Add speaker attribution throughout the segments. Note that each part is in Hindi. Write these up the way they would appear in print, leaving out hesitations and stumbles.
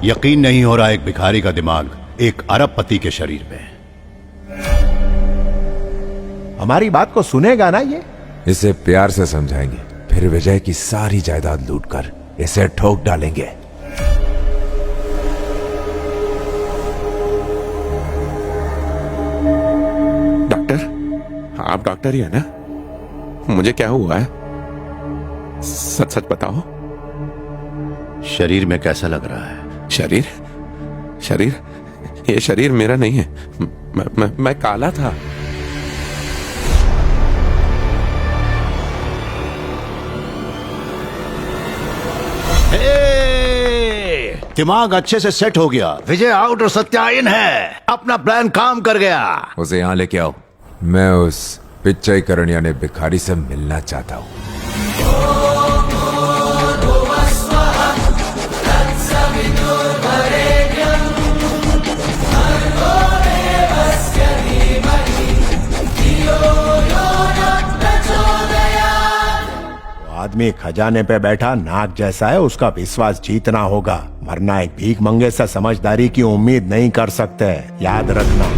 Speaker 1: यकीन नहीं हो रहा एक भिखारी का दिमाग एक अरबपति के शरीर में।
Speaker 2: हमारी बात को सुनेगा ना ये?
Speaker 3: इसे प्यार से समझाएंगे, फिर विजय की सारी जायदाद लूटकर इसे ठोक डालेंगे।
Speaker 4: डॉक्टर, आप डॉक्टर ही है ना? मुझे क्या हुआ है, सच सच बताओ।
Speaker 1: शरीर में कैसा लग रहा है?
Speaker 4: शरीर शरीर ये शरीर मेरा नहीं है। मैं काला था।
Speaker 1: दिमाग अच्छे से सेट हो गया। विजय आउट और सत्या इन है। अपना प्लान काम कर गया।
Speaker 3: उसे यहां लेके आओ। मैं उस पिच्चईकरण यानी भिखारी से मिलना चाहता हूं।
Speaker 2: आदमी खजाने पे बैठा नाग जैसा है, उसका विश्वास जीतना होगा, वरना एक भीख मंगे से समझदारी की उम्मीद नहीं कर सकते, याद रखना।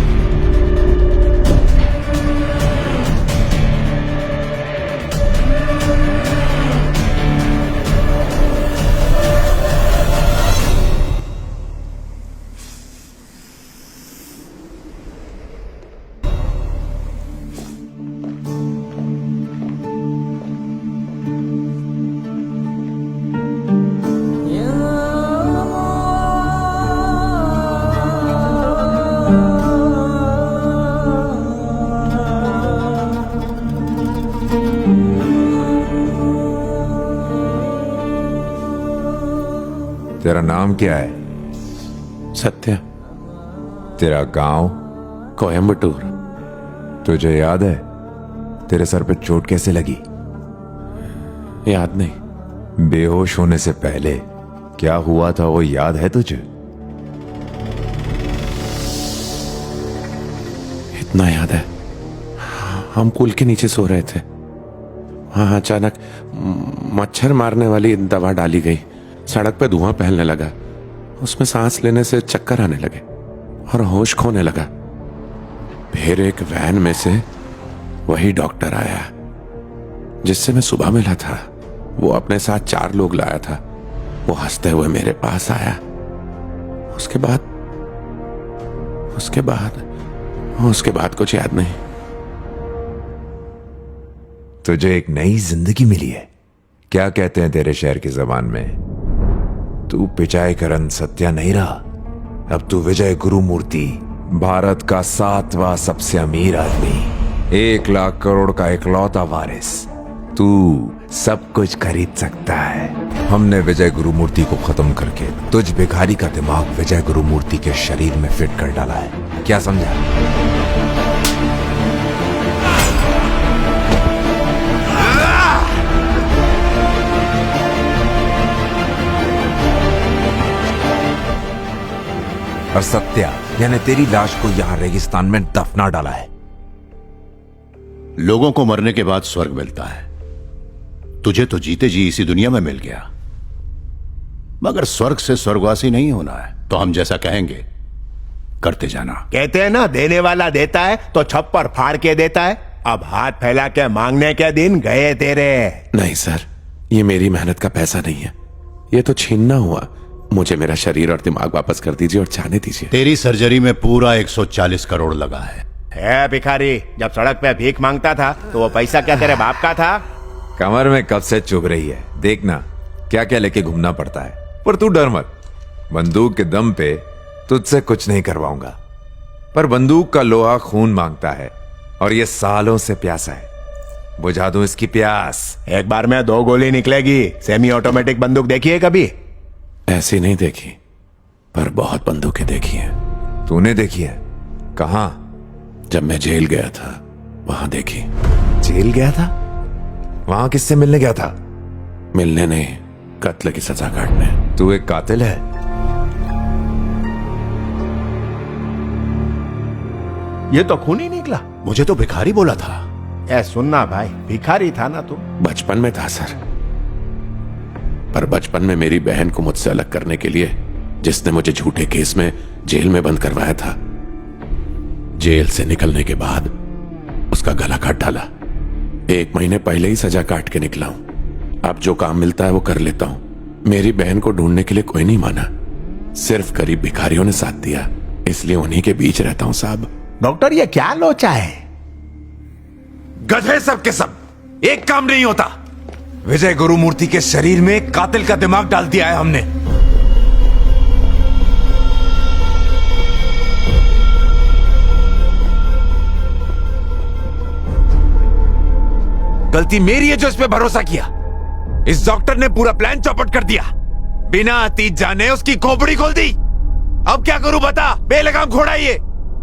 Speaker 3: तेरा नाम क्या है?
Speaker 4: सत्या।
Speaker 3: तेरा गांव?
Speaker 4: कोयम्बटूर।
Speaker 3: तुझे याद है तेरे सर पे चोट कैसे लगी?
Speaker 4: याद नहीं।
Speaker 3: बेहोश होने से पहले क्या हुआ था वो याद है तुझे?
Speaker 4: इतना याद है, हम पुल के नीचे सो रहे थे। वहां अचानक मच्छर मारने वाली दवा डाली गई। सड़क पे धुआं फैलने लगा। उसमें सांस लेने से चक्कर आने लगे और होश खोने लगा। फिर एक वैन में से वही डॉक्टर आया जिससे मैं सुबह मिला था। वो अपने साथ 4 लोग लाया था। वो हंसते हुए मेरे पास आया। उसके बाद कुछ याद नहीं।
Speaker 3: तुझे एक नई जिंदगी मिली है। क्या कहते हैं तेरे शहर की जबान में? तू पिचाईकरण सत्या नहीं रहा, अब तू विजय गुरुमूर्ति, भारत का 7वां सबसे अमीर आदमी, 1 लाख करोड़ का इकलौता वारिस। तू सब कुछ खरीद सकता है। हमने विजय गुरुमूर्ति को खत्म करके तुझ भिखारी का दिमाग विजय गुरुमूर्ति के शरीर में फिट कर डाला है। क्या समझा? और सत्या यानी तेरी लाश को यहां रेगिस्तान में दफना डाला है।
Speaker 1: लोगों को मरने के बाद स्वर्ग मिलता है, तुझे तो जीते जी इसी दुनिया में मिल गया। मगर स्वर्ग से स्वर्गवासी नहीं होना है तो हम जैसा कहेंगे करते जाना।
Speaker 2: कहते हैं ना, देने वाला देता है तो छप्पर फाड़ के देता है। अब हाथ फैला के मांगने के दिन गए तेरे।
Speaker 4: नहीं सर, ये मेरी मेहनत का पैसा नहीं है। ये तो छीनना हुआ। मुझे मेरा शरीर और दिमाग वापस कर दीजिए और जाने दीजिए।
Speaker 1: तेरी सर्जरी में पूरा 140 करोड़ लगा है।
Speaker 2: भिखारी, जब सड़क पे भीख मांगता था तो वो पैसा क्या तेरे बाप का था?
Speaker 3: कमर में कब से चुभ रही है, देखना क्या क्या लेके घूमना पड़ता है। पर तू डर मत, बंदूक के दम पे तुझसे कुछ नहीं करवाऊंगा। पर बंदूक का लोहा खून मांगता है और ये सालों से प्यासा है। बुझा दूं इसकी प्यास।
Speaker 2: एक बार में 2 गोली निकलेगी। सेमी ऑटोमेटिक बंदूक देखी है कभी?
Speaker 4: ऐसी नहीं देखी, पर बहुत बंदूकें देखी हैं।
Speaker 3: तूने देखी है? कहां?
Speaker 4: जब मैं जेल गया था वहां देखी।
Speaker 3: जेल गया था? वहां किससे मिलने गया था?
Speaker 4: मिलने नहीं, कत्ल की सजा काटने।
Speaker 3: तू एक कातिल है।
Speaker 2: ये तो खून ही निकला।
Speaker 1: मुझे तो भिखारी बोला था।
Speaker 2: सुनना भाई, भिखारी था ना तू?
Speaker 4: बचपन में था सर, पर बचपन में मेरी बहन को मुझसे अलग करने के लिए जिसने मुझे झूठे केस में जेल में बंद करवाया था। जेल से निकलने के बाद उसका गला काट डाला। 1 महीने पहले ही सजा काट के निकला हूं। अब जो काम मिलता है वो कर लेता हूं। मेरी बहन को ढूंढने के लिए कोई नहीं माना, सिर्फ गरीब भिखारियों ने साथ दिया, इसलिए उन्हीं के बीच रहता हूं साहब।
Speaker 2: डॉक्टर ये क्या लोचा है?
Speaker 3: गधे सब के सब, एक काम नहीं होता। विजय गुरुमूर्ति के शरीर में एक कातिल का दिमाग डाल दिया है हमने। गलती मेरी है जो इस पे भरोसा किया। इस डॉक्टर ने पूरा प्लान चौपट कर दिया, बिना अतीत जाने उसकी खोपड़ी खोल दी। अब क्या करूं बता, बेलगाम घोड़ा ये।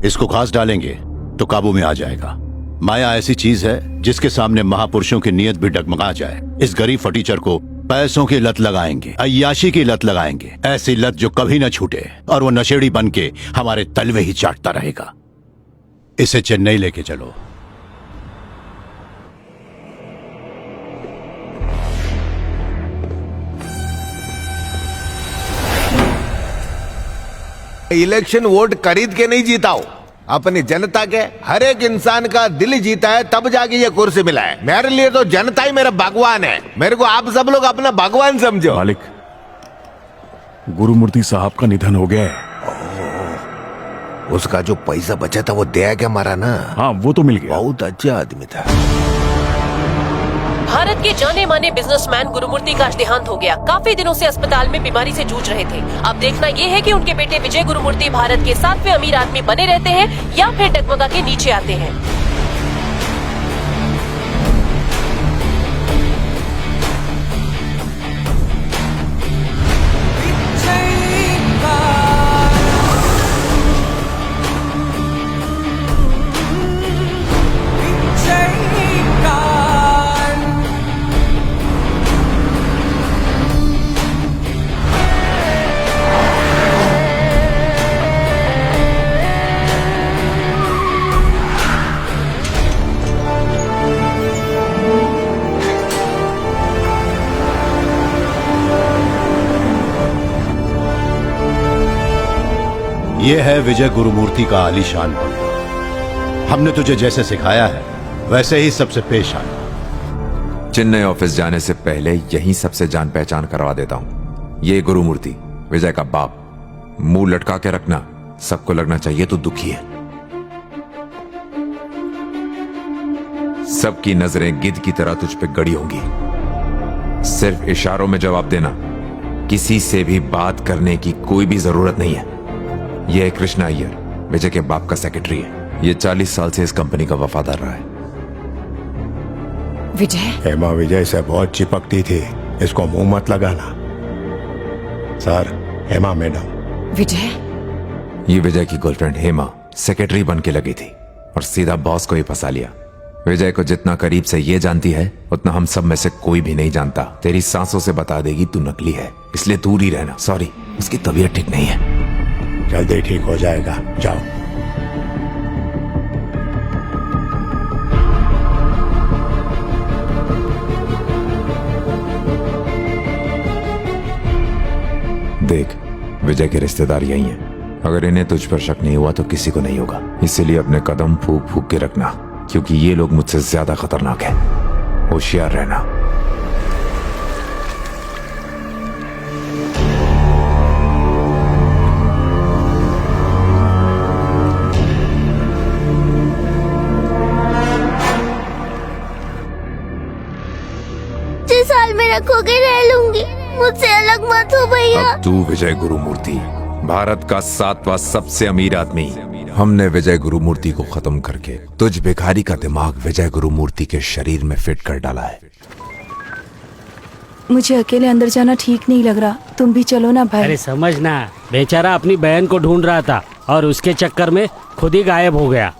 Speaker 1: इसको घास डालेंगे तो काबू में आ जाएगा। माया ऐसी चीज है जिसके सामने महापुरुषों की नीयत भी डगमगा जाए। इस गरीब फटीचर को पैसों की लत लगाएंगे, अय्याशी की लत लगाएंगे, ऐसी लत जो कभी न छूटे और वो नशेड़ी बन के हमारे तलवे ही चाटता रहेगा। इसे चेन्नई लेके चलो।
Speaker 2: इलेक्शन वोट खरीद के नहीं जीता हो, अपनी जनता के हर एक इंसान का दिल जीता है, तब जाके ये कुर्सी मिला है। मेरे लिए तो जनता ही मेरा भगवान है। मेरे को आप सब लोग अपना भगवान समझो।
Speaker 5: मालिक, गुरुमूर्ति साहब का निधन हो गया है।
Speaker 2: उसका जो पैसा बचा था वो दिया क्या मारा ना?
Speaker 5: हाँ, वो तो मिल गया।
Speaker 2: बहुत अच्छा आदमी था।
Speaker 6: भारत के जाने माने बिजनेसमैन गुरुमूर्ति का आज देहांत हो गया। काफी दिनों से अस्पताल में बीमारी से जूझ रहे थे। अब देखना ये है कि उनके बेटे विजय गुरुमूर्ति भारत के 7वें अमीर आदमी बने रहते हैं या फिर डगमगा के नीचे आते हैं।
Speaker 1: ये है विजय गुरुमूर्ति का आलीशान बंगला। हमने तुझे जैसे सिखाया है वैसे ही सबसे पेश आना।
Speaker 3: चेन्नई ऑफिस जाने से पहले यहीं सबसे जान पहचान करवा देता हूं। ये गुरुमूर्ति विजय का बाप। मुंह लटका के रखना, सबको लगना चाहिए तू दुखी है। सबकी नजरें गिद्ध की तरह तुझ पे गड़ी होंगी। सिर्फ इशारों में जवाब देना, किसी से भी बात करने की कोई भी जरूरत नहीं है। यह है कृष्णा अय्यर, विजय के बाप का सेक्रेटरी है। ये 40 साल से इस कंपनी का वफादार रहा है।
Speaker 7: विजय?
Speaker 2: हेमा विजय से बहुत चिपकती थी, इसको मुंह मत लगाना। Sir, Hema madam.
Speaker 7: विजय?
Speaker 3: ये विजय की गर्लफ्रेंड हेमा सेक्रेटरी बन के लगी थी और सीधा बॉस को ही फंसा लिया। विजय को जितना करीब से ये जानती है उतना हम सब में से कोई भी नहीं जानता। तेरी सांसों से बता देगी तू नकली है, इसलिए दूर ही रहना। सॉरी, उसकी तबीयत ठीक नहीं है।
Speaker 2: जल्दी ठीक हो जाएगा, जाओ।
Speaker 3: देख, विजय के रिश्तेदार यही हैं। अगर इन्हें तुझ पर शक नहीं हुआ तो किसी को नहीं होगा। इसीलिए अपने कदम फूक फूक के रखना, क्योंकि ये लोग मुझसे ज्यादा खतरनाक हैं। होशियार रहना।
Speaker 8: साल में रखोगे रह लूंगी, मुझसे अलग मत हो भैया।
Speaker 3: अब तू विजय गुरुमूर्ति, भारत का 7वां सबसे अमीर आदमी। हमने विजय गुरुमूर्ति को खत्म करके तुझ भिखारी का दिमाग विजय गुरुमूर्ति के शरीर में फिट कर डाला है।
Speaker 7: मुझे अकेले अंदर जाना ठीक नहीं लग रहा, तुम भी चलो ना भाई।
Speaker 9: अरे समझना, बेचारा अपनी बहन को ढूंढ रहा था और उसके चक्कर में खुद ही गायब हो गया।